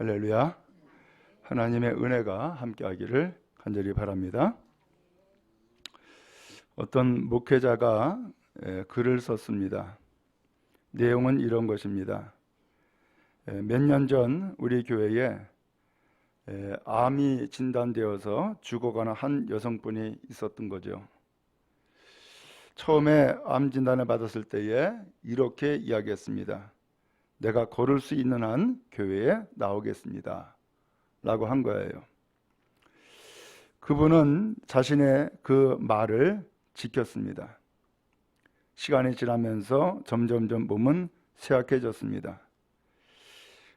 할렐루야. 하나님의 은혜가 함께하기를 간절히 바랍니다. 어떤 목회자가 글을 썼습니다. 내용은 이런 것입니다. 몇 년 전 우리 교회에 암이 진단되어서 죽어가는 한 여성분이 있었던 거죠. 처음에 암 진단을 받았을 때에 이렇게 이야기했습니다. 내가 걸을 수 있는 한 교회에 나오겠습니다 라고 한 거예요. 그분은 자신의 그 말을 지켰습니다. 시간이 지나면서 점점점 몸은 쇠약해졌습니다.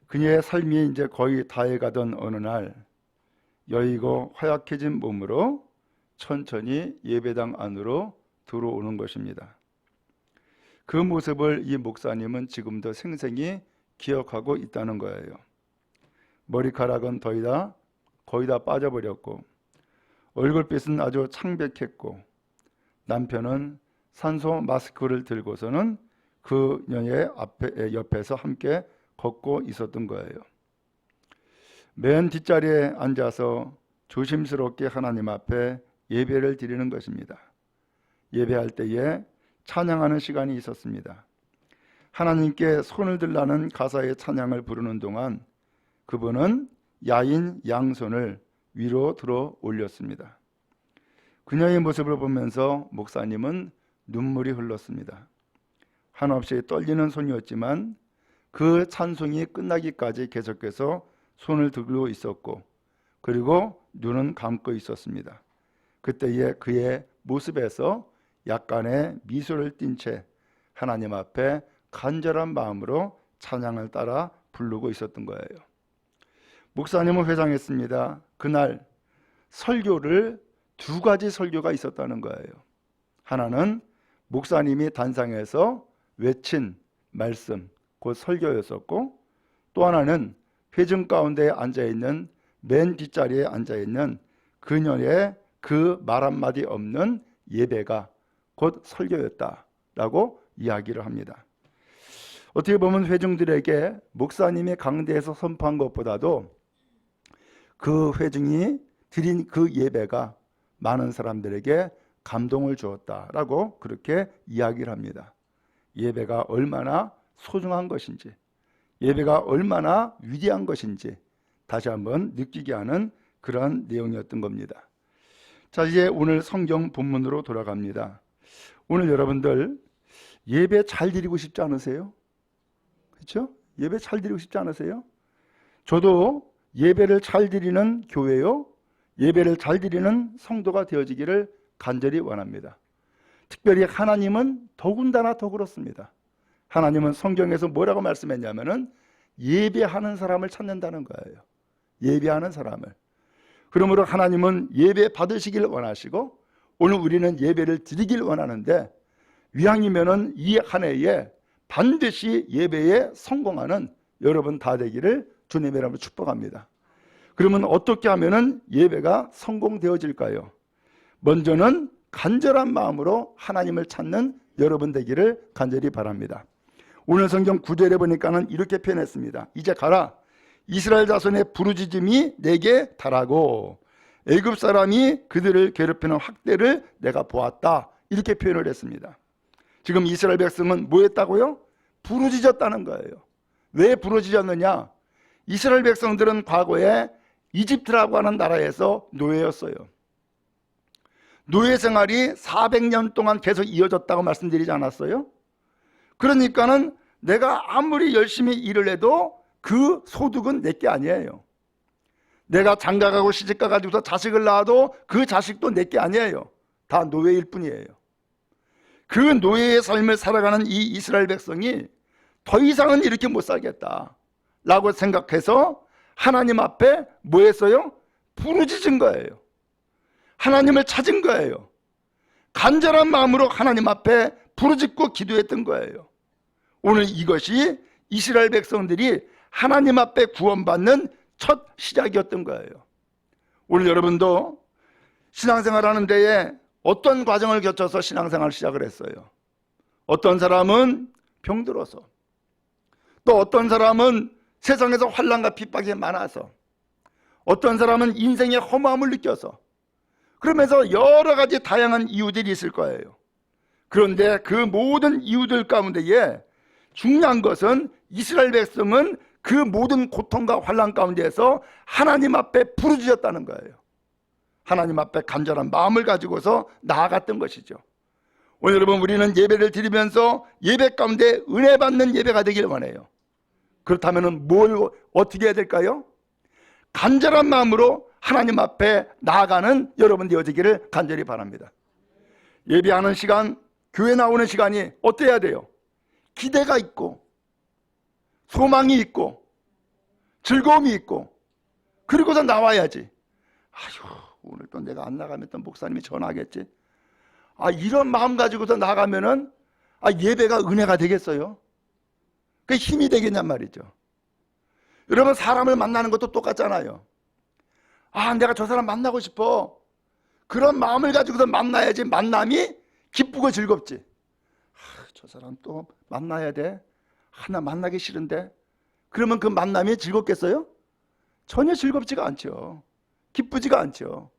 그녀의 삶이 이제 거의 다해가던 어느 날 여의고 허약해진 몸으로 천천히 예배당 안으로 들어오는 것입니다. 그 모습을 이 목사님은 지금도 생생히 기억하고 있다는 거예요. 머리카락은 거의 다 빠져버렸고 얼굴빛은 아주 창백했고 남편은 산소 마스크를 들고서는 그녀의 옆에서 함께 걷고 있었던 거예요. 맨 뒷자리에 앉아서 조심스럽게 하나님 앞에 예배를 드리는 것입니다. 예배할 때에 찬양하는 시간이 있었습니다. 하나님께 손을 들라는 가사의 찬양을 부르는 동안 그분은 야인 양손을 위로 들어 올렸습니다. 그녀의 모습을 보면서 목사님은 눈물이 흘렀습니다. 한없이 떨리는 손이었지만 그 찬송이 끝나기까지 계속해서 손을 들고 있었고 그리고 눈은 감고 있었습니다. 그때에 그의 모습에서 약간의 미소를 띤 채 하나님 앞에 간절한 마음으로 찬양을 따라 부르고 있었던 거예요. 목사님은 회상했습니다. 그날 설교를 두 가지 설교가 있었다는 거예요. 하나는 목사님이 단상에서 외친 말씀, 곧 설교였었고 또 하나는 회중 가운데 앉아있는 맨 뒷자리에 앉아있는 그녀의 그 말 한마디 없는 예배가 곧 설교였다라고 이야기를 합니다. 어떻게 보면 회중들에게 목사님이 강대에서 선포한 것보다도 그 회중이 드린 그 예배가 많은 사람들에게 감동을 주었다라고 그렇게 이야기를 합니다. 예배가 얼마나 소중한 것인지, 예배가 얼마나 위대한 것인지 다시 한번 느끼게 하는 그런 내용이었던 겁니다. 자, 이제 오늘 성경 본문으로 돌아갑니다. 오늘 여러분들 예배 잘 드리고 싶지 않으세요? 그렇죠? 예배 잘 드리고 싶지 않으세요? 저도 예배를 잘 드리는 교회요, 예배를 잘 드리는 성도가 되어지기를 간절히 원합니다. 특별히 하나님은 더군다나 더 그렇습니다. 하나님은 성경에서 뭐라고 말씀했냐면은 예배하는 사람을 찾는다는 거예요. 예배하는 사람을. 그러므로 하나님은 예배 받으시길 원하시고 오늘 우리는 예배를 드리길 원하는데 이왕이면은 이 한 해에 반드시 예배에 성공하는 여러분 다 되기를 주님의 이름으로 축복합니다. 그러면 어떻게 하면은 예배가 성공되어질까요? 먼저는 간절한 마음으로 하나님을 찾는 여러분 되기를 간절히 바랍니다. 오늘 성경 9절에 보니까는 이렇게 표현했습니다. 이제 가라. 이스라엘 자손의 부르짖음이 내게 달하고 애굽 사람이 그들을 괴롭히는 학대를 내가 보았다. 이렇게 표현을 했습니다. 지금 이스라엘 백성은 뭐 했다고요? 부르짖었다는 거예요. 왜 부르짖었느냐? 이스라엘 백성들은 과거에 이집트라고 하는 나라에서 노예였어요. 노예 생활이 400년 동안 계속 이어졌다고 말씀드리지 않았어요? 그러니까는 내가 아무리 열심히 일을 해도 그 소득은 내게 아니에요. 내가 장가가고 시집가가지고서 자식을 낳아도 그 자식도 내게 아니에요. 다 노예일 뿐이에요. 그 노예의 삶을 살아가는 이 이스라엘 백성이 더 이상은 이렇게 못 살겠다 라고 생각해서 하나님 앞에 뭐 했어요? 부르짖은 거예요. 하나님을 찾은 거예요. 간절한 마음으로 하나님 앞에 부르짖고 기도했던 거예요. 오늘 이것이 이스라엘 백성들이 하나님 앞에 구원받는 첫 시작이었던 거예요. 오늘 여러분도 신앙생활 하는 데에 어떤 과정을 거쳐서 신앙생활을 시작을 했어요. 어떤 사람은 병들어서, 또 어떤 사람은 세상에서 환난과 핍박이 많아서 어떤 사람은 인생의 허무함을 느껴서 그러면서 여러 가지 다양한 이유들이 있을 거예요. 그런데 그 모든 이유들 가운데에 중요한 것은 이스라엘 백성은 그 모든 고통과 환난 가운데에서 하나님 앞에 부르짖었다는 거예요. 하나님 앞에 간절한 마음을 가지고서 나아갔던 것이죠. 오늘 여러분, 우리는 예배를 드리면서 예배 가운데 은혜 받는 예배가 되길 원해요. 그렇다면 뭘 어떻게 해야 될까요? 간절한 마음으로 하나님 앞에 나아가는 여러분 되어지기를 간절히 바랍니다. 예배하는 시간, 교회 나오는 시간이 어때야 돼요? 기대가 있고 소망이 있고 즐거움이 있고, 그리고서 나와야지. 아휴, 오늘 또 내가 안 나가면 또 목사님이 전화하겠지. 이런 마음 가지고서 나가면은 예배가 은혜가 되겠어요? 그게 힘이 되겠냔 말이죠. 여러분, 사람을 만나는 것도 똑같잖아요. 내가 저 사람 만나고 싶어. 그런 마음을 가지고서 만나야지 만남이 기쁘고 즐겁지. 저 사람 또 만나야 돼. 나 만나기 싫은데. 그러면 그 만남이 즐겁겠어요? 전혀 즐겁지가 않죠. 기쁘지가 않죠.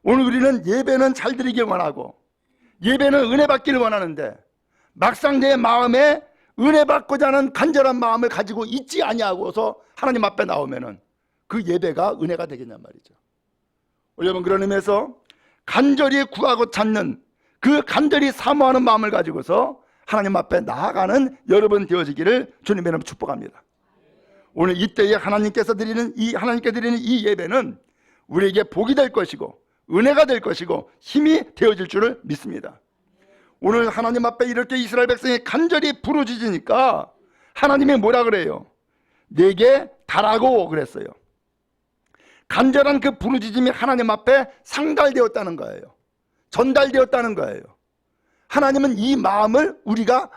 오늘 우리는 예배는 잘 드리길 원하고 예배는 은혜 받기를 원하는데, 막상 내 마음에 은혜 받고자 하는 간절한 마음을 가지고 있지 아니하고서 하나님 앞에 나오면은 그 예배가 은혜가 되겠냔 말이죠. 여러분, 그런 의미에서 간절히 구하고 찾는, 그 간절히 사모하는 마음을 가지고서 하나님 앞에 나아가는 여러분 되어지기를 주님의 이름으로 축복합니다. 오늘 이때에 하나님께 드리는 이 예배는 우리에게 복이 될 것이고 은혜가 될 것이고 힘이 되어질 줄을 믿습니다. 오늘 하나님 앞에 이렇게 이스라엘 백성이 간절히 부르짖으니까 하나님이 뭐라 그래요? 내게 달하고 그랬어요. 간절한 그 부르짖음이 하나님 앞에 상달되었다는 거예요. 전달되었다는 거예요. 하나님은 이 마음을 우리가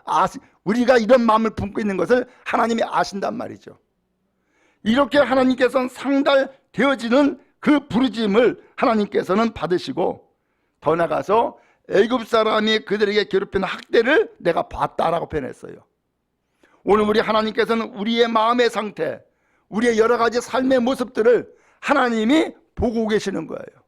이런 마음을 품고 있는 것을 하나님이 아신단 말이죠. 이렇게 하나님께서는 상달되어지는 그 부르짖음을 하나님께서는 받으시고, 더 나아가서 애굽 사람이 그들에게 괴롭히는 학대를 내가 봤다라고 표현했어요. 오늘 우리 하나님께서는 우리의 마음의 상태, 우리의 여러 가지 삶의 모습들을 하나님이 보고 계시는 거예요.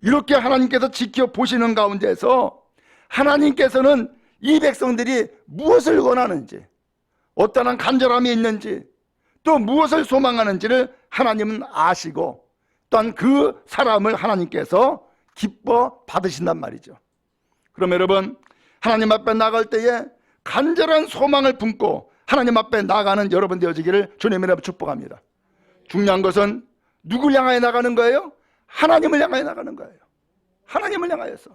이렇게 하나님께서 지켜보시는 가운데서 하나님께서는 이 백성들이 무엇을 원하는지, 어떠한 간절함이 있는지, 또 무엇을 소망하는지를 하나님은 아시고, 또한 그 사람을 하나님께서 기뻐 받으신단 말이죠. 그럼 여러분, 하나님 앞에 나갈 때에 간절한 소망을 품고 하나님 앞에 나가는 여러분 되어지기를 주님의 이름으로 축복합니다. 중요한 것은 누굴 향하여 나가는 거예요? 하나님을 향하여 나가는 거예요. 하나님을 향하여서.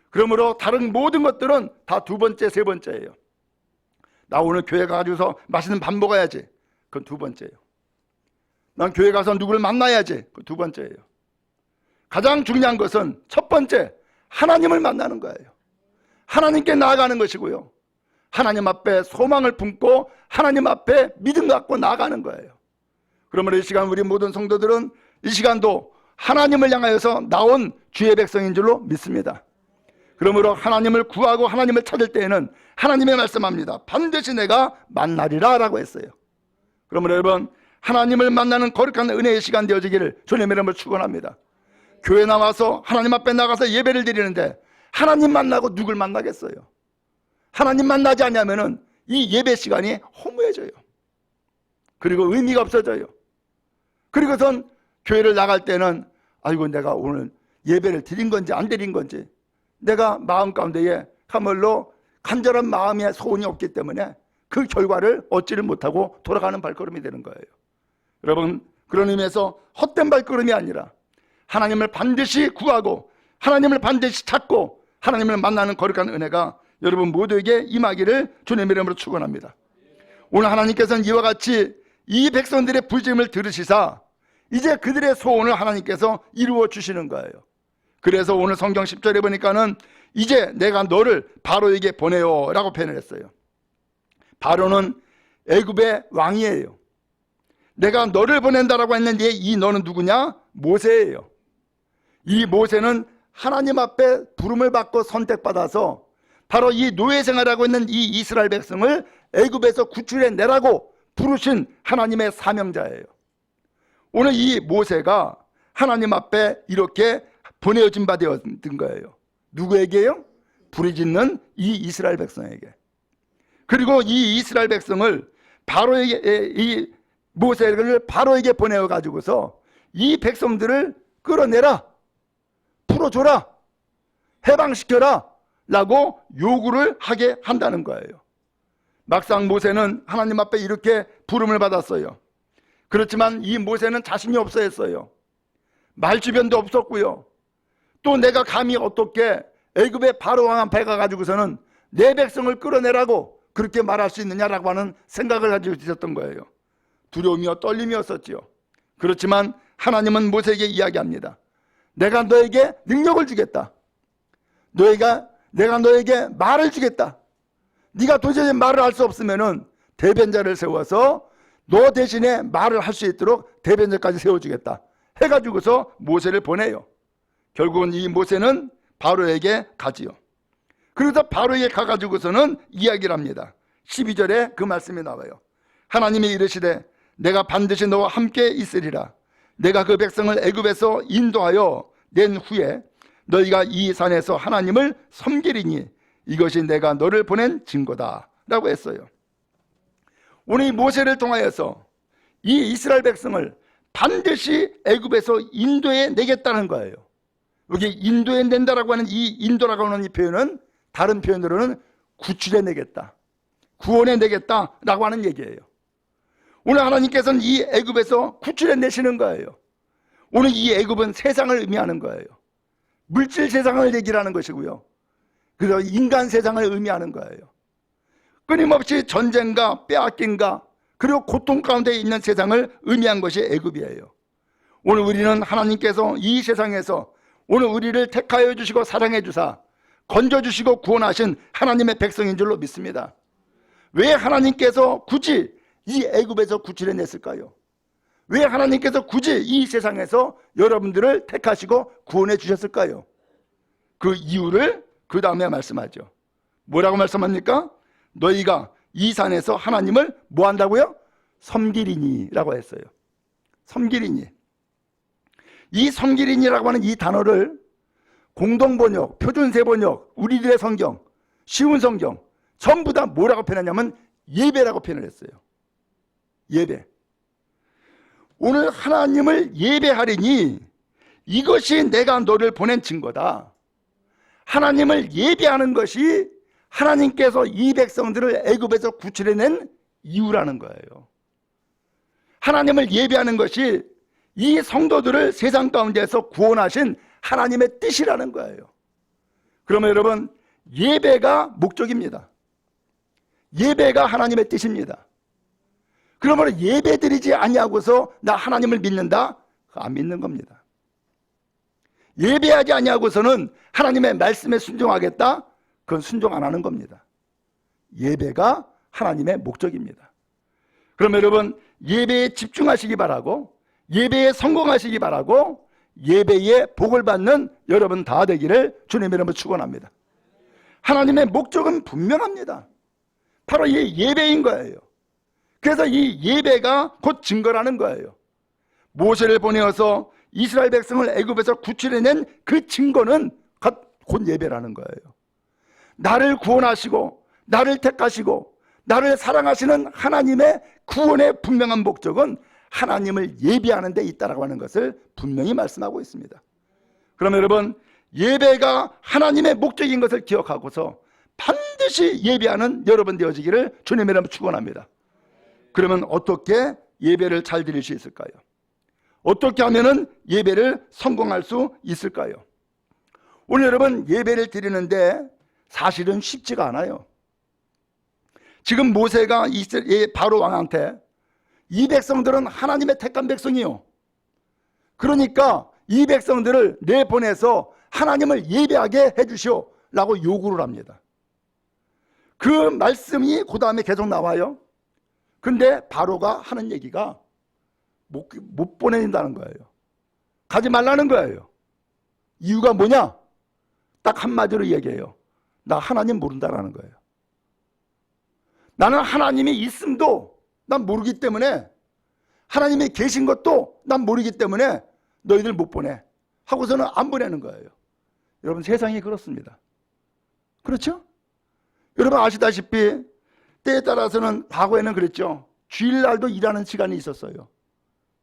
그러므로 다른 모든 것들은 다 두 번째, 세 번째예요. 나 오늘 교회 가가지고서 맛있는 밥 먹어야지. 그건 두 번째예요. 난 교회 가서 누구를 만나야지. 그건 두 번째예요. 가장 중요한 것은 첫 번째, 하나님을 만나는 거예요. 하나님께 나아가는 것이고요. 하나님 앞에 소망을 품고 하나님 앞에 믿음 갖고 나아가는 거예요. 그러므로 이 시간 우리 모든 성도들은 이 시간도 하나님을 향하여서 나온 주의 백성인 줄로 믿습니다. 그러므로 하나님을 구하고 하나님을 찾을 때에는 하나님의 말씀합니다. 반드시 내가 만나리라 라고 했어요. 그러므로 여러분, 하나님을 만나는 거룩한 은혜의 시간 되어지기를 주님의 이름으로 축원합니다. 교회 나와서 하나님 앞에 나가서 예배를 드리는데 하나님 만나고 누굴 만나겠어요? 하나님 만나지 않으면은 이 예배 시간이 허무해져요. 그리고 의미가 없어져요. 그리고선 교회를 나갈 때는 아이고, 내가 오늘 예배를 드린 건지 안 드린 건지, 내가 마음 가운데에 참말로 간절한 마음의 소원이 없기 때문에 그 결과를 얻지를 못하고 돌아가는 발걸음이 되는 거예요. 여러분, 그런 의미에서 헛된 발걸음이 아니라 하나님을 반드시 구하고 하나님을 반드시 찾고 하나님을 만나는 거룩한 은혜가 여러분 모두에게 임하기를 주님의 이름으로 축원합니다. 오늘 하나님께서는 이와 같이 이 백성들의 부르짖음을 들으시사 이제 그들의 소원을 하나님께서 이루어 주시는 거예요. 그래서 오늘 성경 10절에 보니까는 이제 내가 너를 바로에게 보내요 라고 표현을 했어요. 바로는 애굽의 왕이에요. 내가 너를 보낸다라고 했는데 이 너는 누구냐? 모세예요. 이 모세는 하나님 앞에 부름을 받고 선택받아서 바로 이 노예 생활하고 있는 이 이스라엘 백성을 애굽에서 구출해 내라고 부르신 하나님의 사명자예요. 오늘 이 모세가 하나님 앞에 이렇게 보내어진 바 되었던 거예요. 누구에게요? 부르짖는 이 이스라엘 백성에게. 그리고 이 이스라엘 백성을 바로에게, 이 모세를 바로에게 보내어 가지고서 이 백성들을 끌어내라, 풀어줘라, 해방시켜라 라고 요구를 하게 한다는 거예요. 막상 모세는 하나님 앞에 이렇게 부름을 받았어요. 그렇지만 이 모세는 자신이 없어 했어요. 말주변도 없었고요. 또 내가 감히 어떻게 애굽의 바로 왕 앞에 가가지고서는 내 백성을 끌어내라고 그렇게 말할 수 있느냐라고 하는 생각을 가지고 있었던 거예요. 두려움이요 떨림이었었지요. 그렇지만 하나님은 모세에게 이야기합니다. 내가 너에게 능력을 주겠다. 내가 너에게 말을 주겠다. 네가 도저히 말을 할 수 없으면은 대변자를 세워서 너 대신에 말을 할 수 있도록 대변자까지 세워주겠다 해가지고서 모세를 보내요. 결국은 이 모세는 바로에게 가지요. 그래서 바로에게 가가지고서는 이야기를 합니다. 12절에 그 말씀이 나와요. 하나님이 이르시되 내가 반드시 너와 함께 있으리라. 내가 그 백성을 애굽에서 인도하여 낸 후에 너희가 이 산에서 하나님을 섬기리니 이것이 내가 너를 보낸 증거다 라고 했어요. 오늘 이 모세를 통하여서 이 이스라엘 백성을 반드시 애굽에서 인도해 내겠다는 거예요. 여기 인도해 낸다라고 하는 이 인도라고 하는 이 표현은 다른 표현으로는 구출해 내겠다, 구원해 내겠다라고 하는 얘기예요. 오늘 하나님께서는 이 애굽에서 구출해 내시는 거예요. 오늘 이 애굽은 세상을 의미하는 거예요. 물질 세상을 얘기하는 것이고요. 그래서 인간 세상을 의미하는 거예요. 끊임없이 전쟁과 빼앗김과 그리고 고통 가운데 있는 세상을 의미한 것이 애굽이에요. 오늘 우리는 하나님께서 이 세상에서 오늘 우리를 택하여 주시고 사랑해 주사 건져주시고 구원하신 하나님의 백성인 줄로 믿습니다. 왜 하나님께서 굳이 이 애굽에서 구출해 냈을까요? 왜 하나님께서 굳이 이 세상에서 여러분들을 택하시고 구원해 주셨을까요? 그 이유를 그 다음에 말씀하죠. 뭐라고 말씀합니까? 너희가 이 산에서 하나님을 뭐 한다고요? 섬기리니 라고 했어요. 섬기리니. 이 섬기리니라고 하는 이 단어를 공동번역, 표준세번역, 우리들의 성경, 쉬운 성경 전부 다 뭐라고 표현하냐면 예배라고 표현을 했어요. 예배. 오늘 하나님을 예배하리니 이것이 내가 너를 보낸 증거다. 하나님을 예배하는 것이 하나님께서 이 백성들을 애굽에서 구출해낸 이유라는 거예요. 하나님을 예배하는 것이 이 성도들을 세상 가운데서 구원하신 하나님의 뜻이라는 거예요. 그러면 여러분, 예배가 목적입니다. 예배가 하나님의 뜻입니다. 그러면 예배드리지 아니하고서 나 하나님을 믿는다? 안 믿는 겁니다. 예배하지 아니하고서는 하나님의 말씀에 순종하겠다? 그건 순종 안 하는 겁니다. 예배가 하나님의 목적입니다. 그러면 여러분, 예배에 집중하시기 바라고, 예배에 성공하시기 바라고, 예배에 복을 받는 여러분 다 되기를 주님의 이름으로 축원합니다. 하나님의 목적은 분명합니다. 바로 이 예배인 거예요. 그래서 이 예배가 곧 증거라는 거예요. 모세를 보내어서 이스라엘 백성을 애굽에서 구출해낸 그 증거는 곧 예배라는 거예요. 나를 구원하시고 나를 택하시고 나를 사랑하시는 하나님의 구원의 분명한 목적은 하나님을 예배하는 데 있다라고 하는 것을 분명히 말씀하고 있습니다. 그러면 여러분, 예배가 하나님의 목적인 것을 기억하고서 반드시 예배하는 여러분 되어지기를 주님의 이름으로 축원합니다. 그러면 어떻게 예배를 잘 드릴 수 있을까요? 어떻게 하면은 예배를 성공할 수 있을까요? 오늘 여러분, 예배를 드리는데 사실은 쉽지가 않아요. 지금 모세가 바로 왕한테 이 백성들은 하나님의 택한 백성이요, 그러니까 이 백성들을 내보내서 하나님을 예배하게 해주시오 라고 요구를 합니다. 그 말씀이 그 다음에 계속 나와요. 근데 바로가 하는 얘기가 못 보내는다는 거예요. 가지 말라는 거예요. 이유가 뭐냐? 딱 한마디로 얘기해요. 나 하나님 모른다라는 거예요. 나는 하나님이 있음도 난 모르기 때문에, 하나님이 계신 것도 난 모르기 때문에 너희들 못 보내 하고서는 안 보내는 거예요. 여러분, 세상이 그렇습니다. 그렇죠? 여러분 아시다시피 때에 따라서는 과거에는 그랬죠. 주일날도 일하는 시간이 있었어요.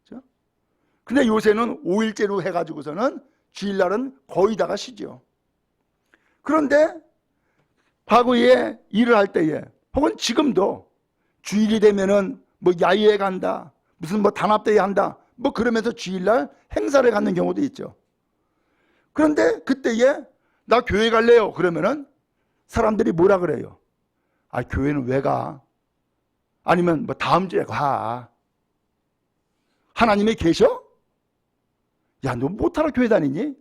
그렇죠? 근데 요새는 5일째로 해가지고서는 주일날은 거의 다가 쉬죠. 그런데 과거에 일을 할 때에, 혹은 지금도 주일이 되면은 뭐 야유회 간다, 무슨 뭐 단합대회 한다, 뭐 그러면서 주일날 행사를 갖는 경우도 있죠. 그런데 그때에 나 교회 갈래요 그러면은 사람들이 뭐라 그래요? 아, 교회는 왜 가? 아니면 뭐 다음 주에 가. 하나님이 계셔? 야, 너 못하러 교회 다니니?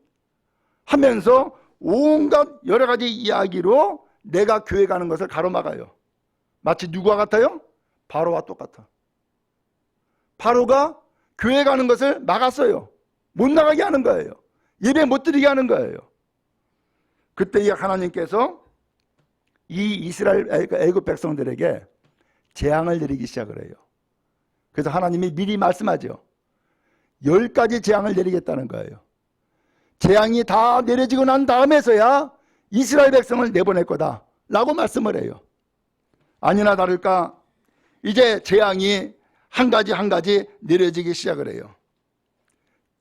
하면서 온갖 여러 가지 이야기로 내가 교회 가는 것을 가로막아요. 마치 누구와 같아요? 바로와 똑같아. 바로가 교회 가는 것을 막았어요. 못 나가게 하는 거예요. 예배 못 드리게 하는 거예요. 그때 하나님께서 이 이스라엘 애굽 백성들에게 재앙을 내리기 시작을 해요. 그래서 하나님이 미리 말씀하죠. 10가지 재앙을 내리겠다는 거예요. 재앙이 다 내려지고 난 다음에서야 이스라엘 백성을 내보낼 거다 라고 말씀을 해요. 아니나 다를까 이제 재앙이 한 가지 내려지기 시작을 해요.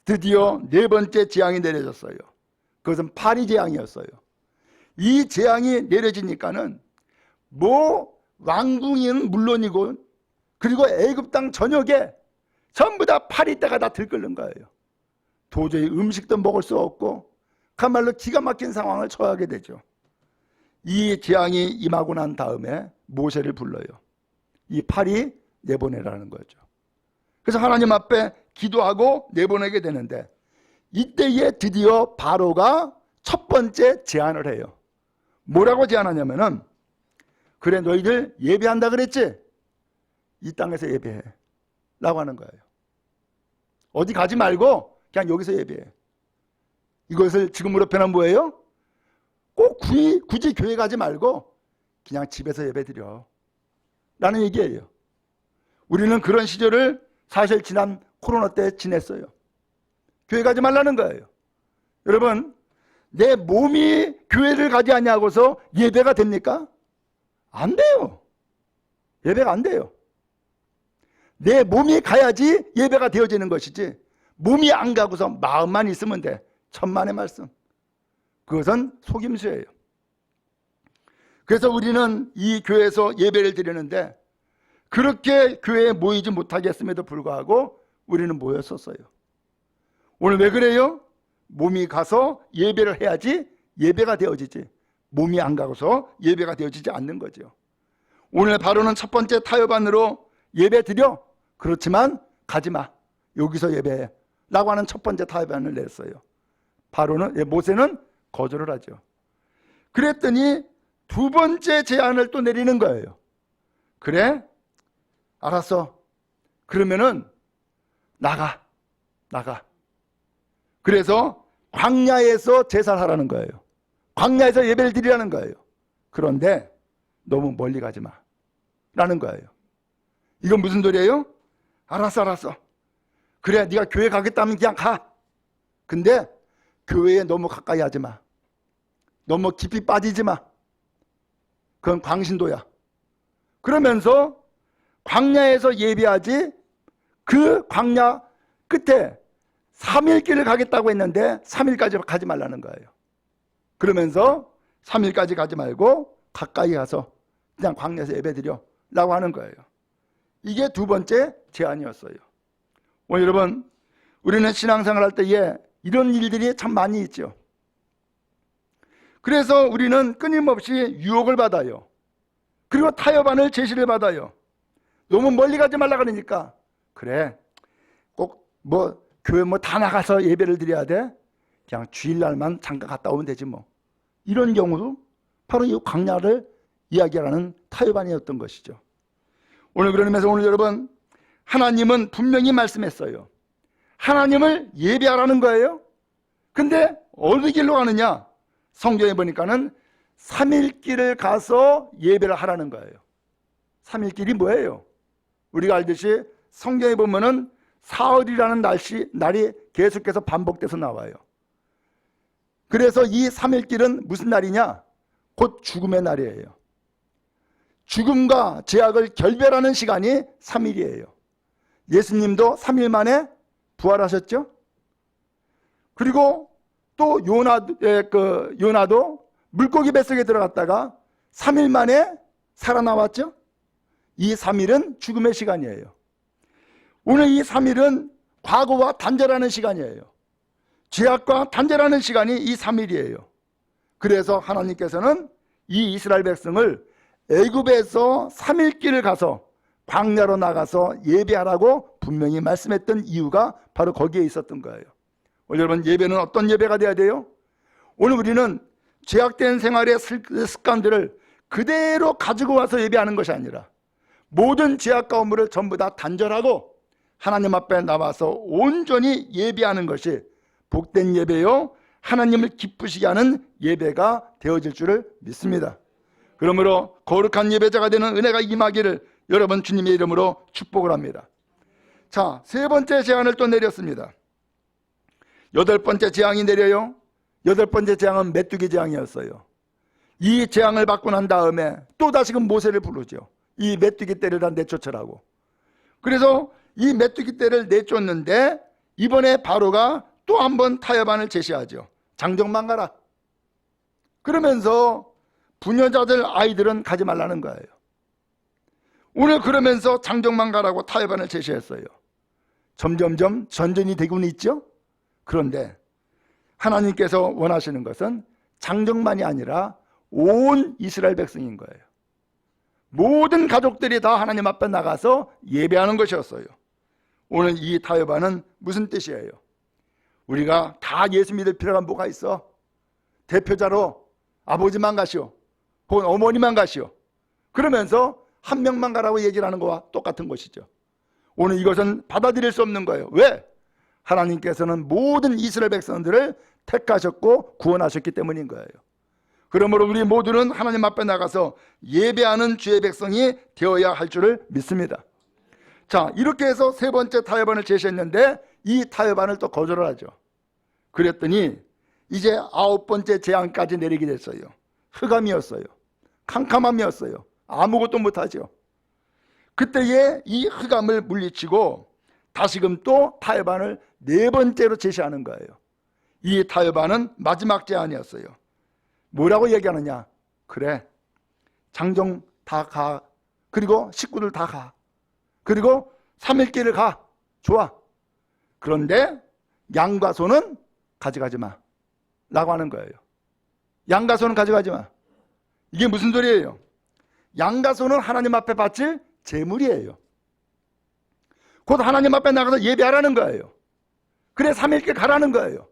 드디어 4번째 재앙이 내려졌어요. 그것은 파리 재앙이었어요. 이 재앙이 내려지니까는 뭐 왕궁이는 물론이고, 그리고 애굽 땅 전역에 전부 다 파리떼가 다 들끓는 거예요. 도저히 음식도 먹을 수 없고 그야말로 기가 막힌 상황을 처하게 되죠. 이 재앙이 임하고 난 다음에 모세를 불러요. 이 파리 내보내라는 거죠. 그래서 하나님 앞에 기도하고 내보내게 되는데, 이때에 드디어 바로가 첫 번째 제안을 해요. 뭐라고 제안하냐면은, 그래 너희들 예배한다 그랬지? 이 땅에서 예배해 라고 하는 거예요. 어디 가지 말고 그냥 여기서 예배해. 이것을 지금으로 표현하면 뭐예요? 꼭 굳이 교회 가지 말고 그냥 집에서 예배 드려 라는 얘기예요. 우리는 그런 시절을 사실 지난 코로나 때 지냈어요. 교회 가지 말라는 거예요. 여러분, 내 몸이 교회를 가지 않냐고서 예배가 됩니까? 안 돼요. 예배가 안 돼요. 내 몸이 가야지 예배가 되어지는 것이지, 몸이 안 가고서 마음만 있으면 돼. 천만의 말씀. 그것은 속임수예요. 그래서 우리는 이 교회에서 예배를 드리는데, 그렇게 교회에 모이지 못하게 했음에도 불구하고 우리는 모였었어요. 오늘 왜 그래요? 몸이 가서 예배를 해야지 예배가 되어지지, 몸이 안 가고서 예배가 되어지지 않는 거죠. 오늘 바로는 첫 번째 타협안으로 예배 드려, 그렇지만 가지마, 여기서 예배해 라고 하는 첫 번째 타협안을 냈어요. 모세는 거절을 하죠. 그랬더니 두 번째 제안을 또 내리는 거예요. 그래? 알았어. 그러면은 나가. 그래서 광야에서 제사를 하라는 거예요. 광야에서 예배를 드리라는 거예요. 그런데 너무 멀리 가지 마 라는 거예요. 이건 무슨 소리예요? 알았어. 그래, 네가 교회 가겠다면 그냥 가. 근데 교회에 너무 가까이 하지 마. 너무 깊이 빠지지 마. 그건 광신도야. 그러면서 광야에서 예배하지, 그 광야 끝에 3일 길을 가겠다고 했는데 3일까지 가지 말라는 거예요. 그러면서 3일까지 가지 말고 가까이 가서 그냥 광야에서 예배 드려 라고 하는 거예요. 이게 두 번째 제안이었어요. 오늘 여러분, 우리는 신앙생활 할 때에 이런 일들이 참 많이 있죠. 그래서 우리는 끊임없이 유혹을 받아요. 그리고 타협안을 제시를 받아요. 너무 멀리 가지 말라 그러니까, 그래, 꼭 뭐 교회 뭐 다 나가서 예배를 드려야 돼? 그냥 주일날만 잠깐 갔다 오면 되지 뭐. 이런 경우도 바로 이 광야를 이야기하는 타협안이었던 것이죠. 오늘 그러면서 오늘 여러분, 하나님은 분명히 말씀했어요. 하나님을 예배하라는 거예요. 근데 어느 길로 가느냐? 성경에 보니까는 3일 길을 가서 예배를 하라는 거예요. 3일 길이 뭐예요? 우리가 알듯이 성경에 보면은 사흘이라는 날이 계속해서 반복돼서 나와요. 그래서 이 3일길은 무슨 날이냐? 곧 죽음의 날이에요. 죽음과 죄악을 결별하는 시간이 3일이에요. 예수님도 3일 만에 부활하셨죠? 그리고 또 요나도 물고기 뱃속에 들어갔다가 3일 만에 살아나왔죠? 이 3일은 죽음의 시간이에요. 오늘 이 3일은 과거와 단절하는 시간이에요. 죄악과 단절하는 시간이 이 3일이에요. 그래서 하나님께서는 이 이스라엘 백성을 애굽에서 3일길을 가서 광야로 나가서 예배하라고 분명히 말씀했던 이유가 바로 거기에 있었던 거예요. 오늘 여러분, 예배는 어떤 예배가 돼야 돼요? 오늘 우리는 죄악된 생활의 습관들을 그대로 가지고 와서 예배하는 것이 아니라 모든 죄악과 업무를 전부 다 단절하고 하나님 앞에 나와서 온전히 예배하는 것이 복된 예배요, 하나님을 기쁘시게 하는 예배가 되어질 줄을 믿습니다. 그러므로 거룩한 예배자가 되는 은혜가 임하기를 여러분 주님의 이름으로 축복을 합니다. 자, 세 번째 재앙을 또 내렸습니다. 8번째 재앙이 내려요. 8번째 재앙은 메뚜기 재앙이었어요. 이 재앙을 받고 난 다음에 또 다시금 모세를 부르죠. 이 메뚜기 떼를 다 내쫓으라고. 그래서 이 메뚜기 떼를 내쫓는데 이번에 바로가 또 한 번 타협안을 제시하죠. 장정만 가라. 그러면서 부녀자들 아이들은 가지 말라는 거예요. 오늘 그러면서 장정만 가라고 타협안을 제시했어요. 점점점 전전이 되고는 있죠. 그런데 하나님께서 원하시는 것은 장정만이 아니라 온 이스라엘 백성인 거예요. 모든 가족들이 다 하나님 앞에 나가서 예배하는 것이었어요. 오늘 이 타협안은 무슨 뜻이에요? 우리가 다 예수 믿을 필요가 뭐가 있어? 대표자로 아버지만 가시오, 혹은 어머니만 가시오, 그러면서 한 명만 가라고 얘기를 하는 거와 똑같은 것이죠. 오늘 이것은 받아들일 수 없는 거예요. 왜? 하나님께서는 모든 이스라엘 백성들을 택하셨고 구원하셨기 때문인 거예요. 그러므로 우리 모두는 하나님 앞에 나가서 예배하는 주의 백성이 되어야 할 줄을 믿습니다. 자, 이렇게 해서 세 번째 타협안을 제시했는데 이 타협안을 또 거절을 하죠. 그랬더니 이제 9번째 재앙까지 내리게 됐어요. 흑암이었어요. 캄캄함이었어요. 아무것도 못하죠. 그때에 이 흑암을 물리치고 다시금 또 타협안을 4번째로 제시하는 거예요. 이 타협안은 마지막 제안이었어요. 뭐라고 얘기하느냐? 그래, 장정 다 가, 그리고 식구들 다 가, 그리고 3일길을 가. 좋아. 그런데 양과 소는 가져가지 마 라고 하는 거예요. 양과 소는 가져가지 마. 이게 무슨 소리예요? 양과 소는 하나님 앞에 바칠 제물이에요. 곧 하나님 앞에 나가서 예배하라는 거예요. 그래 3일길 가라는 거예요.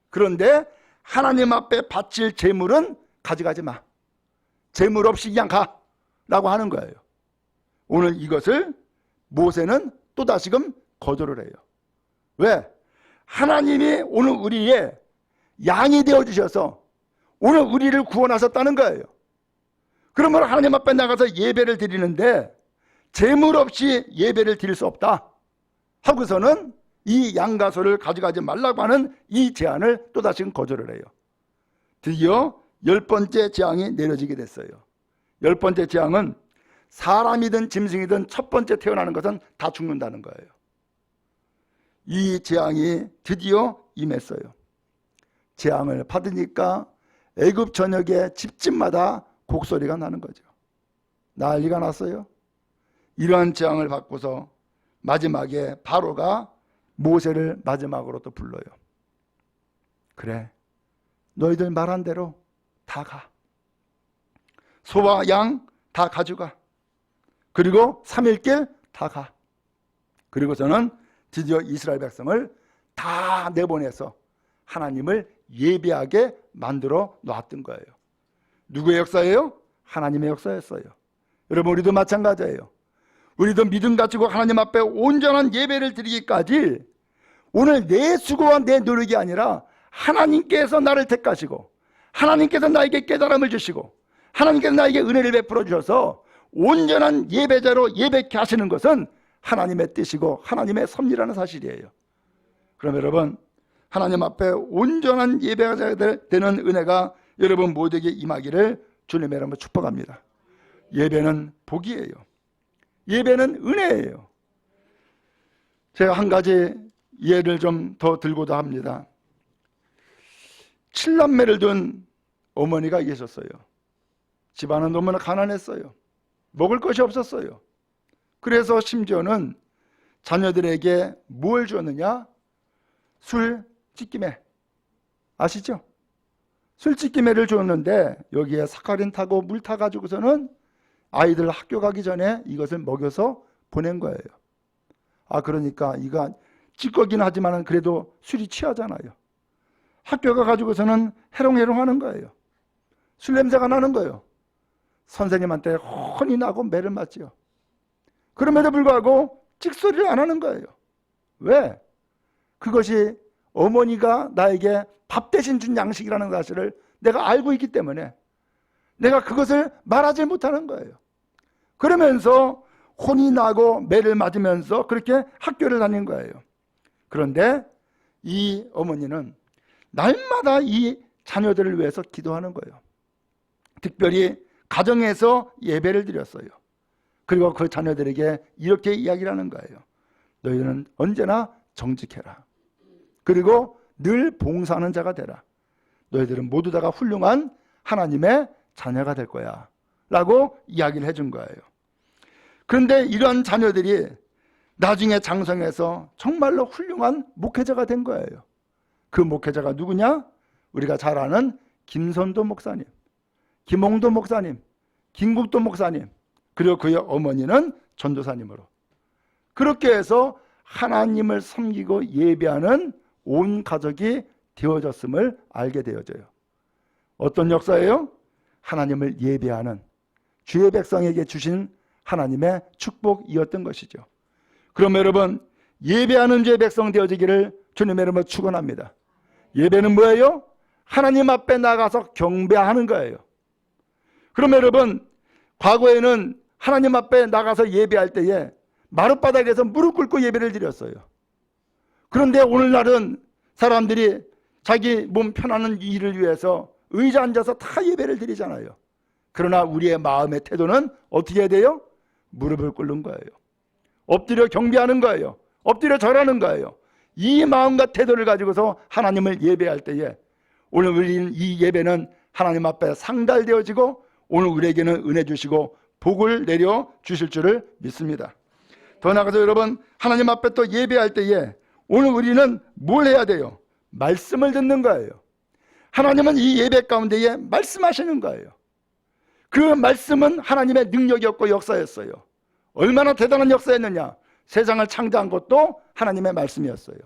그런데 하나님 앞에 바칠 제물은 가져가지 마. 제물 없이 그냥 가 라고 하는 거예요. 오늘 이것을 모세는 또다시금 거절을 해요. 왜? 하나님이 오늘 우리의 양이 되어주셔서 오늘 우리를 구원하셨다는 거예요. 그러면 하나님 앞에 나가서 예배를 드리는데 제물 없이 예배를 드릴 수 없다 하고서는 이 양과 소를 가져가지 말라고 하는 이 제안을 또다시 거절을 해요. 드디어 10번째 재앙이 내려지게 됐어요. 10번째 재앙은 사람이든 짐승이든 첫 번째 태어나는 것은 다 죽는다는 거예요. 이 재앙이 드디어 임했어요. 재앙을 받으니까 애굽 전역의 집집마다 곡소리가 나는 거죠. 난리가 났어요. 이러한 재앙을 받고서 마지막에 바로가 모세를 마지막으로 또 불러요. 그래, 너희들 말한 대로 다 가. 소와 양 다 가져가. 그리고 3일길 다 가. 그리고서는 드디어 이스라엘 백성을 다 내보내서 하나님을 예배하게 만들어 놨던 거예요. 누구의 역사예요? 하나님의 역사였어요. 여러분, 우리도 마찬가지예요. 우리도 믿음 가지고 하나님 앞에 온전한 예배를 드리기까지 오늘 내 수고와 내 노력이 아니라 하나님께서 나를 택하시고 하나님께서 나에게 깨달음을 주시고 하나님께서 나에게 은혜를 베풀어 주셔서 온전한 예배자로 예배케 하시는 것은 하나님의 뜻이고 하나님의 섭리라는 사실이에요. 그럼 여러분, 하나님 앞에 온전한 예배가 되는 은혜가 여러분 모두에게 임하기를 주님의 이름으로 축복합니다. 예배는 복이에요. 예배는 은혜예요. 제가 한 가지 예를 좀 더 들고도 합니다. 7남매를 둔 어머니가 계셨어요. 집안은 너무나 가난했어요. 먹을 것이 없었어요. 그래서 심지어는 자녀들에게 뭘 줬느냐? 술 찌끼매. 아시죠? 술 찌끼매를 줬는데 여기에 사카린 타고 물 타가지고서는 아이들 학교 가기 전에 이것을 먹여서 보낸 거예요. 그러니까 이거 찌꺼기는 하지만 그래도 술이 취하잖아요. 학교 가가지고서는 해롱해롱 하는 거예요. 술 냄새가 나는 거예요. 선생님한테 혼이 나고 매를 맞지요. 그럼에도 불구하고 찍소리를 안 하는 거예요. 왜? 그것이 어머니가 나에게 밥 대신 준 양식이라는 사실을 내가 알고 있기 때문에 내가 그것을 말하지 못하는 거예요. 그러면서 혼이 나고 매를 맞으면서 그렇게 학교를 다닌 거예요. 그런데 이 어머니는 날마다 이 자녀들을 위해서 기도하는 거예요. 특별히 가정에서 예배를 드렸어요. 그리고 그 자녀들에게 이렇게 이야기를 하는 거예요. 너희는 언제나 정직해라. 그리고 늘 봉사하는 자가 되라. 너희들은 모두 다가 훌륭한 하나님의 자녀가 될 거야 라고 이야기를 해준 거예요. 그런데 이러한 자녀들이 나중에 장성해서 정말로 훌륭한 목회자가 된 거예요. 그 목회자가 누구냐? 우리가 잘 아는 김선도 목사님, 김홍도 목사님, 김국도 목사님, 그리고 그의 어머니는 전도사님으로 그렇게 해서 하나님을 섬기고 예배하는 온 가족이 되어졌음을 알게 되어져요. 어떤 역사예요? 하나님을 예배하는 주의 백성에게 주신 하나님의 축복이었던 것이죠. 그럼 여러분, 예배하는 주의 백성 되어지기를 주님의 이름으로 축원합니다. 예배는 뭐예요? 하나님 앞에 나가서 경배하는 거예요. 그럼 여러분, 과거에는 하나님 앞에 나가서 예배할 때에 마룻바닥에서 무릎 꿇고 예배를 드렸어요. 그런데 오늘날은 사람들이 자기 몸 편하는 일을 위해서 의자 앉아서 다 예배를 드리잖아요. 그러나 우리의 마음의 태도는 어떻게 해야 돼요? 무릎을 꿇는 거예요. 엎드려 경배하는 거예요. 엎드려 절하는 거예요. 이 마음과 태도를 가지고서 하나님을 예배할 때에 오늘 우리는 이 예배는 하나님 앞에 상달되어지고 오늘 우리에게는 은혜 주시고 복을 내려 주실 줄을 믿습니다. 더 나아가서 여러분, 하나님 앞에 또 예배할 때에 오늘 우리는 뭘 해야 돼요? 말씀을 듣는 거예요. 하나님은 이 예배 가운데에 말씀하시는 거예요. 그 말씀은 하나님의 능력이었고 역사였어요. 얼마나 대단한 역사였느냐? 세상을 창조한 것도 하나님의 말씀이었어요.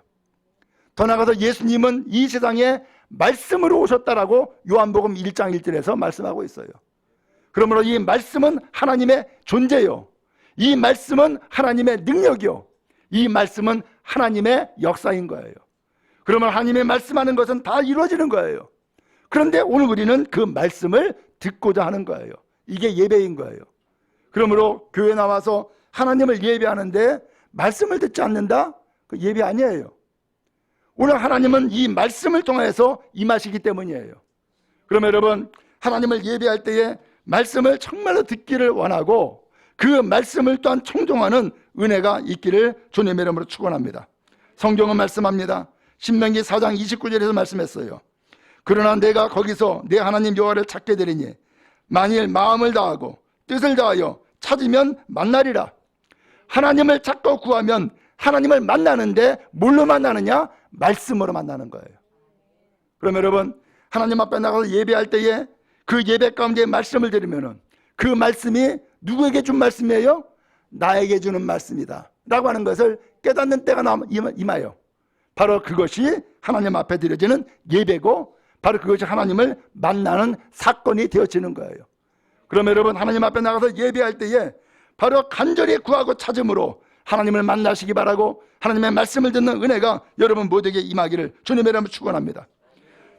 더 나아가서 예수님은 이 세상에 말씀으로 오셨다라고 요한복음 1장 1절에서 말씀하고 있어요. 그러므로 이 말씀은 하나님의 존재요, 이 말씀은 하나님의 능력이요, 이 말씀은 하나님의 역사인 거예요. 그러면 하나님의 말씀하는 것은 다 이루어지는 거예요. 그런데 오늘 우리는 그 말씀을 듣고자 하는 거예요. 이게 예배인 거예요. 그러므로 교회 나와서 하나님을 예배하는데 말씀을 듣지 않는다? 그 예배 아니에요. 오늘 하나님은 이 말씀을 통해서 임하시기 때문이에요. 그러면 여러분, 하나님을 예배할 때에 말씀을 정말로 듣기를 원하고 그 말씀을 또한 청종하는 은혜가 있기를 주님의 이름으로 축원합니다. 성경은 말씀합니다. 신명기 4장 29절에서 말씀했어요. 그러나 내가 거기서 내 하나님 여호와를 찾게 되리니 만일 마음을 다하고 뜻을 다하여 찾으면 만나리라. 하나님을 찾고 구하면 하나님을 만나는데 뭘로 만나느냐? 말씀으로 만나는 거예요. 그럼 여러분, 하나님 앞에 나가서 예배할 때에 그 예배 가운데 말씀을 드리면은 그 말씀이 누구에게 준 말씀이에요? 나에게 주는 말씀이다 라고 하는 것을 깨닫는 때가 임하여 바로 그것이 하나님 앞에 드려지는 예배고 바로 그것이 하나님을 만나는 사건이 되어지는 거예요. 그러면 여러분, 하나님 앞에 나가서 예배할 때에 바로 간절히 구하고 찾음으로 하나님을 만나시기 바라고 하나님의 말씀을 듣는 은혜가 여러분 모두에게 임하기를 주님의 이름으로 축원합니다.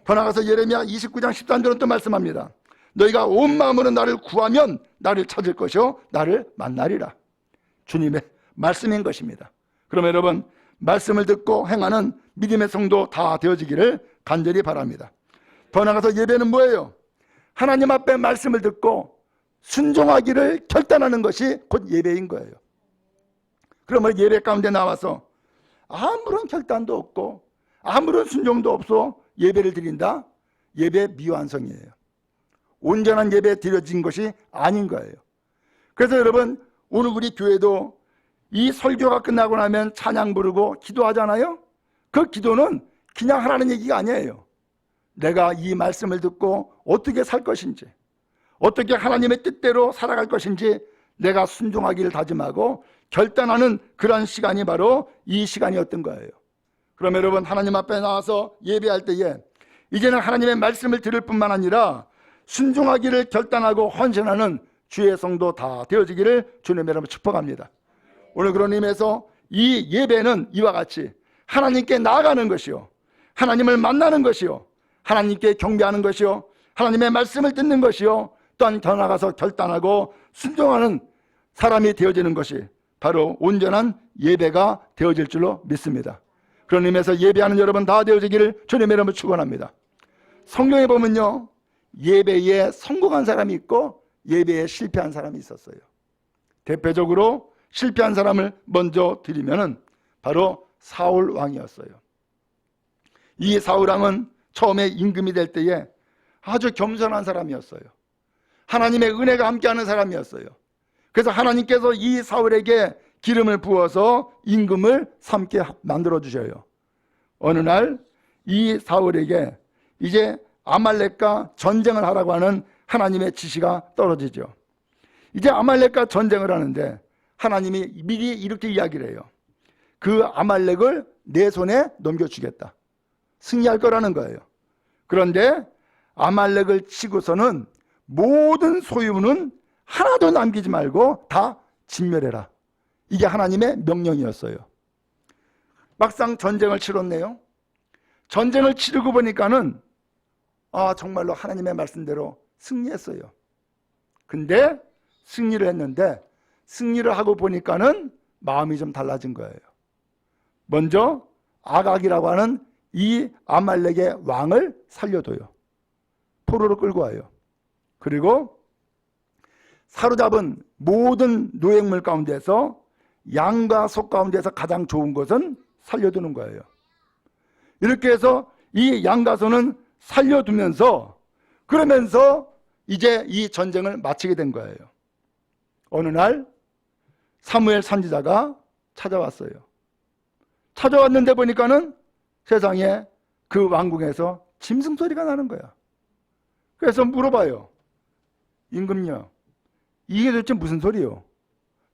더 나가서 예레미야 29장 13절은 또 말씀합니다. 너희가 온 마음으로 나를 구하면 나를 찾을 것이요 나를 만나리라. 주님의 말씀인 것입니다. 그럼 여러분, 말씀을 듣고 행하는 믿음의 성도 다 되어지기를 간절히 바랍니다. 더 나아가서 예배는 뭐예요? 하나님 앞에 말씀을 듣고 순종하기를 결단하는 것이 곧 예배인 거예요. 그러면 예배 가운데 나와서 아무런 결단도 없고 아무런 순종도 없어 예배를 드린다? 예배 미완성이에요. 온전한 예배 드려진 것이 아닌 거예요. 그래서 여러분, 오늘 우리 교회도 이 설교가 끝나고 나면 찬양 부르고 기도하잖아요. 그 기도는 그냥 하라는 얘기가 아니에요. 내가 이 말씀을 듣고 어떻게 살 것인지, 어떻게 하나님의 뜻대로 살아갈 것인지 내가 순종하기를 다짐하고 결단하는 그런 시간이 바로 이 시간이었던 거예요. 그럼 여러분, 하나님 앞에 나와서 예배할 때에 이제는 하나님의 말씀을 들을 뿐만 아니라 순종하기를 결단하고 헌신하는 주의 성도 다 되어지기를 주님의 이름으로 축복합니다. 오늘 그런 의미에서 이 예배는 이와 같이 하나님께 나아가는 것이요, 하나님을 만나는 것이요, 하나님께 경배하는 것이요, 하나님의 말씀을 듣는 것이요, 또한 더 나아가서 결단하고 순종하는 사람이 되어지는 것이 바로 온전한 예배가 되어질 줄로 믿습니다. 그런 의미에서 예배하는 여러분 다 되어지기를 주님의 이름으로 축원합니다. 성경에 보면요, 예배에 성공한 사람이 있고 예배에 실패한 사람이 있었어요. 대표적으로 실패한 사람을 먼저 드리면은 바로 사울 왕이었어요. 이 사울 왕은 처음에 임금이 될 때에 아주 겸손한 사람이었어요. 하나님의 은혜가 함께하는 사람이었어요. 그래서 하나님께서 이 사울에게 기름을 부어서 임금을 삼게 만들어 주셔요. 어느 날 이 사울에게 이제 아말렉과 전쟁을 하라고 하는 하나님의 지시가 떨어지죠. 이제 아말렉과 전쟁을 하는데 하나님이 미리 이렇게 이야기를 해요. 그 아말렉을 내 손에 넘겨주겠다. 승리할 거라는 거예요. 그런데 아말렉을 치고서는 모든 소유는 하나도 남기지 말고 다 진멸해라. 이게 하나님의 명령이었어요. 막상 전쟁을 치렀네요. 전쟁을 치르고 보니까는 정말로 하나님의 말씀대로 승리했어요. 근데 승리를 했는데 승리를 하고 보니까는 마음이 좀 달라진 거예요. 먼저 아각이라고 하는 이 아말렉의 왕을 살려둬요. 포로로 끌고 와요. 그리고 사로잡은 모든 노획물 가운데서 양과 소 가운데서 가장 좋은 것은 살려두는 거예요. 이렇게 해서 이 양과 소는 살려두면서 그러면서 이제 이 전쟁을 마치게 된 거예요. 어느 날 사무엘 선지자가 찾아왔어요. 찾아왔는데 보니까는 세상에 그 왕궁에서 짐승 소리가 나는 거야. 그래서 물어봐요. 임금요, 이게 도대체 무슨 소리요?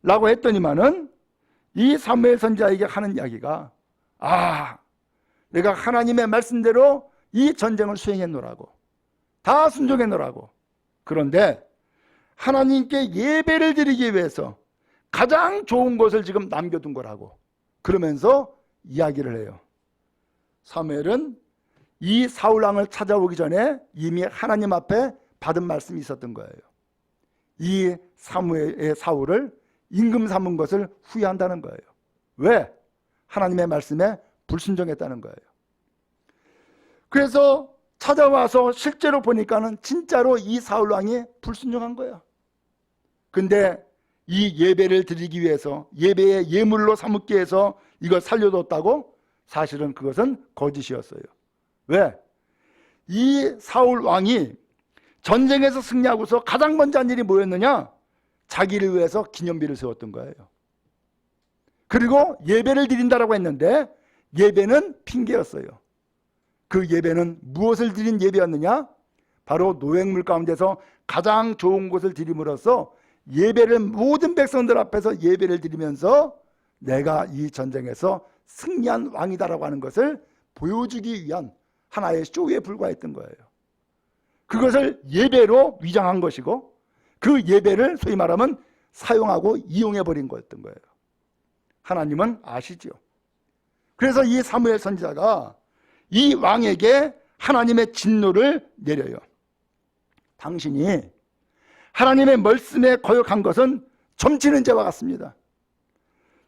라고 했더니만은 이 사무엘 선지자에게 하는 이야기가 내가 하나님의 말씀대로 이 전쟁을 수행했노라고, 다 순종했노라고. 그런데 하나님께 예배를 드리기 위해서 가장 좋은 것을 지금 남겨둔 거라고 그러면서 이야기를 해요. 사무엘은 이 사울왕을 찾아오기 전에 이미 하나님 앞에 받은 말씀이 있었던 거예요. 이 사무엘의 사울을 임금 삼은 것을 후회한다는 거예요. 왜? 하나님의 말씀에 불순종했다는 거예요. 그래서 찾아와서 실제로 보니까는 진짜로 이 사울왕이 불순종한 거야. 근데 이 예배를 드리기 위해서, 예배의 예물로 삼기 위해서 이걸 살려뒀다고? 사실은 그것은 거짓이었어요. 왜? 이 사울왕이 전쟁에서 승리하고서 가장 먼저 한 일이 뭐였느냐? 자기를 위해서 기념비를 세웠던 거예요. 그리고 예배를 드린다라고 했는데 예배는 핑계였어요. 그 예배는 무엇을 드린 예배였느냐? 바로 노획물 가운데서 가장 좋은 것을 드림으로써 예배를 모든 백성들 앞에서 예배를 드리면서 내가 이 전쟁에서 승리한 왕이다라고 하는 것을 보여주기 위한 하나의 쇼에 불과했던 거예요. 그것을 예배로 위장한 것이고 그 예배를 소위 말하면 사용하고 이용해버린 거였던 거예요. 하나님은 아시죠. 그래서 이 사무엘 선지자가 이 왕에게 하나님의 진노를 내려요. 당신이 하나님의 말씀에 거역한 것은 점치는 죄와 같습니다.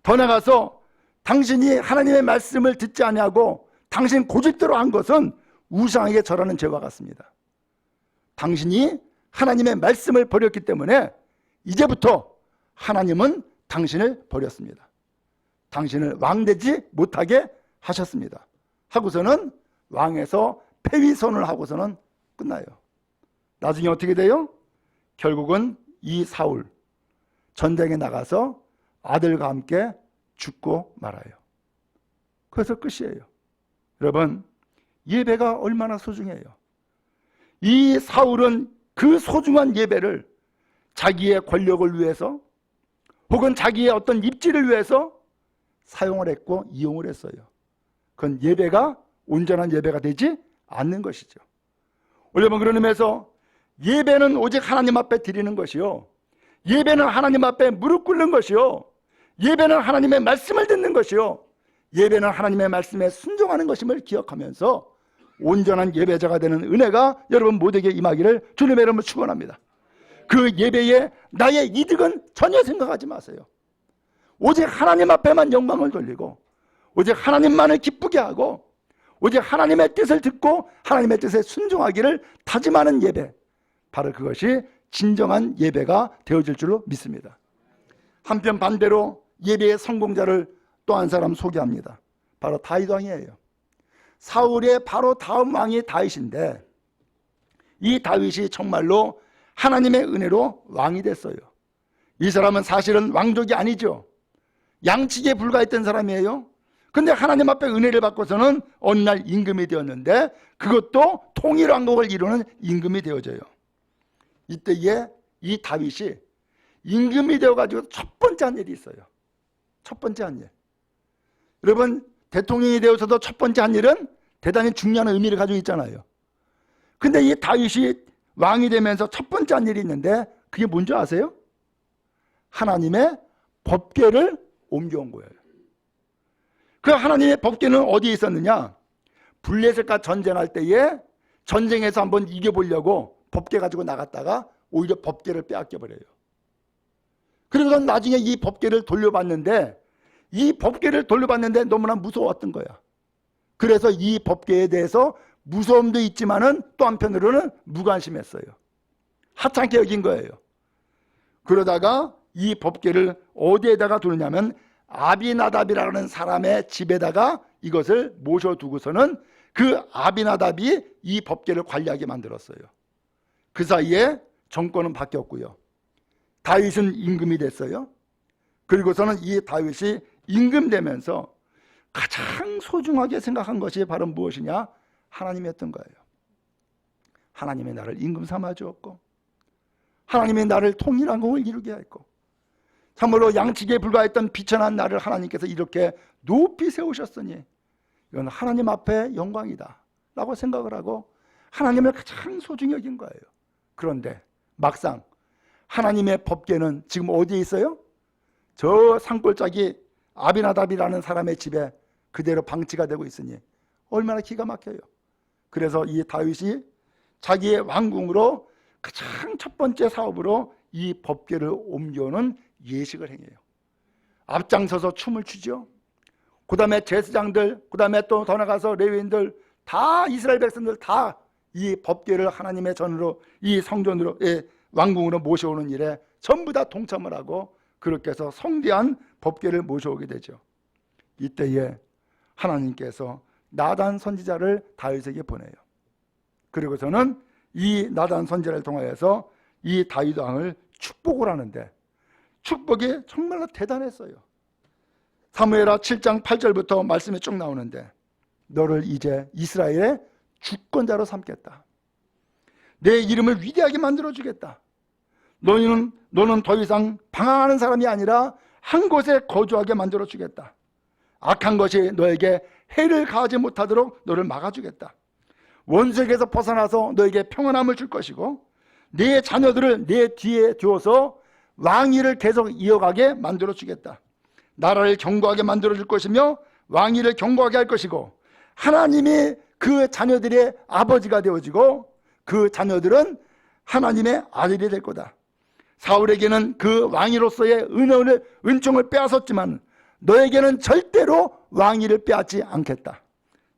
더 나아가서 당신이 하나님의 말씀을 듣지 아니하고 당신 고집대로 한 것은 우상에게 절하는 죄와 같습니다. 당신이 하나님의 말씀을 버렸기 때문에 이제부터 하나님은 당신을 버렸습니다. 당신을 왕되지 못하게 하셨습니다. 하고서는 왕에서 폐위선을 하고서는 끝나요. 나중에 어떻게 돼요? 결국은 이 사울 전쟁에 나가서 아들과 함께 죽고 말아요. 그래서 끝이에요. 여러분, 예배가 얼마나 소중해요. 이 사울은 그 소중한 예배를 자기의 권력을 위해서 혹은 자기의 어떤 입지를 위해서 사용을 했고 이용을 했어요. 그건 예배가 온전한 예배가 되지 않는 것이죠. 여러분, 그런 의미에서 예배는 오직 하나님 앞에 드리는 것이요, 예배는 하나님 앞에 무릎 꿇는 것이요, 예배는 하나님의 말씀을 듣는 것이요, 예배는 하나님의 말씀에 순종하는 것임을 기억하면서 온전한 예배자가 되는 은혜가 여러분 모두에게 임하기를 주님의 이름으로 축원합니다. 그 예배에 나의 이득은 전혀 생각하지 마세요. 오직 하나님 앞에만 영광을 돌리고 오직 하나님만을 기쁘게 하고 오직 하나님의 뜻을 듣고 하나님의 뜻에 순종하기를 다짐하는 예배, 바로 그것이 진정한 예배가 되어질 줄로 믿습니다. 한편 반대로 예배의 성공자를 또 한 사람 소개합니다. 바로 다윗 왕이에요. 사울의 바로 다음 왕이 다윗인데 이 다윗이 정말로 하나님의 은혜로 왕이 됐어요. 이 사람은 사실은 왕족이 아니죠. 양치기에 불과했던 사람이에요. 근데 하나님 앞에 은혜를 받고서는 어느 날 임금이 되었는데 그것도 통일왕국을 이루는 임금이 되어져요. 이때에 이 다윗이 임금이 되어가지고 첫 번째 한 일이 있어요. 첫 번째 한 일. 여러분, 대통령이 되어서도 첫 번째 한 일은 대단히 중요한 의미를 가지고 있잖아요. 근데 이 다윗이 왕이 되면서 첫 번째 한 일이 있는데 그게 뭔지 아세요? 하나님의 법궤를 옮겨온 거예요. 그 하나님의 법궤는 어디에 있었느냐? 블레셋과 전쟁할 때에 전쟁에서 한번 이겨보려고 법궤 가지고 나갔다가 오히려 법궤를 빼앗겨버려요. 그래서 나중에 이 법궤를 돌려봤는데 너무나 무서웠던 거야. 그래서 이 법궤에 대해서 무서움도 있지만은 또 한편으로는 무관심했어요. 하찮게 여긴 거예요. 그러다가 이 법궤를 어디에다가 두느냐면 아비나답이라는 사람의 집에다가 이것을 모셔두고서는 그 아비나답이 이 법궤를 관리하게 만들었어요. 그 사이에 정권은 바뀌었고요. 다윗은 임금이 됐어요. 그리고서는 이 다윗이 임금 되면서 가장 소중하게 생각한 것이 바로 무엇이냐? 하나님이었던 거예요. 하나님의 나를 임금 삼아 주었고 하나님의 나를 통일왕국을 이루게 했고 참으로 양치기에 불과했던 비천한 나를 하나님께서 이렇게 높이 세우셨으니 이건 하나님 앞에 영광이다 라고 생각을 하고 하나님을 가장 소중히 여긴 거예요. 그런데 막상 하나님의 법궤는 지금 어디에 있어요? 저 산골짜기 아비나답이라는 사람의 집에 그대로 방치가 되고 있으니 얼마나 기가 막혀요. 그래서 이 다윗이 자기의 왕궁으로 가장 첫 번째 사업으로 이 법궤를 옮겨오는 예식을 행해요. 앞장서서 춤을 추죠. 그 다음에 제사장들, 그 다음에 또 더 나가서 레위인들 다 이스라엘 백성들 다 이 법궤를 하나님의 전으로 이 성전으로 왕궁으로 모셔오는 일에 전부 다 동참을 하고 그렇게 해서 성대한 법궤를 모셔오게 되죠. 이때에 하나님께서 나단 선지자를 다윗에게 보내요. 그리고서는 이 나단 선지자를 통하여서 이 다윗 왕을 축복을 하는데 축복이 정말로 대단했어요. 사무엘하 7장 8절부터 말씀이 쭉 나오는데 너를 이제 이스라엘의 주권자로 삼겠다. 내 이름을 위대하게 만들어주겠다. 너는 더 이상 방황하는 사람이 아니라 한 곳에 거주하게 만들어주겠다. 악한 것이 너에게 해를 가하지 못하도록 너를 막아주겠다. 원수에게서 벗어나서 너에게 평안함을 줄 것이고 네 자녀들을 내 뒤에 두어서 왕위를 계속 이어가게 만들어주겠다. 나라를 견고하게 만들어줄 것이며 왕위를 견고하게 할 것이고 하나님이 그 자녀들의 아버지가 되어지고 그 자녀들은 하나님의 아들이 될 거다. 사울에게는 그 왕위로서의 은총을 빼앗았지만 너에게는 절대로 왕위를 빼앗지 않겠다.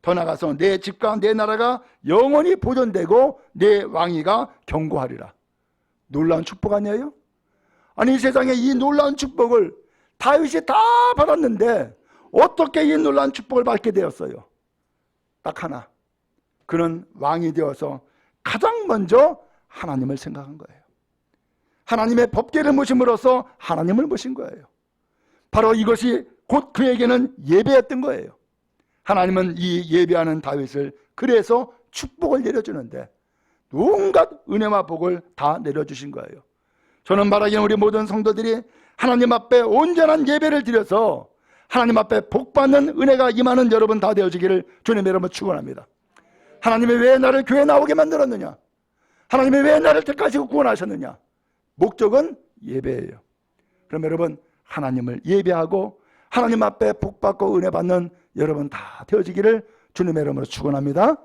더 나아가서 내 집과 내 나라가 영원히 보존되고 내 왕위가 견고하리라. 놀라운 축복 아니에요? 아니, 이 세상에 이 놀라운 축복을 다윗이 다 받았는데 어떻게 이 놀라운 축복을 받게 되었어요? 딱 하나, 그는 왕이 되어서 가장 먼저 하나님을 생각한 거예요. 하나님의 법궤를 모심으로써 하나님을 모신 거예요. 바로 이것이 곧 그에게는 예배였던 거예요. 하나님은 이 예배하는 다윗을 그래서 축복을 내려주는데 온갖 은혜와 복을 다 내려주신 거예요. 저는 말하기는 우리 모든 성도들이 하나님 앞에 온전한 예배를 드려서 하나님 앞에 복받는 은혜가 임하는 여러분 다 되어지기를 주님 여러분 축원합니다. 하나님이 왜 나를 교회에 나오게 만들었느냐? 하나님이 왜 나를 택하시고 구원하셨느냐? 목적은 예배예요. 그럼 여러분, 하나님을 예배하고 하나님 앞에 복받고 은혜 받는 여러분 다 되어지기를 주님의 이름으로 축원합니다.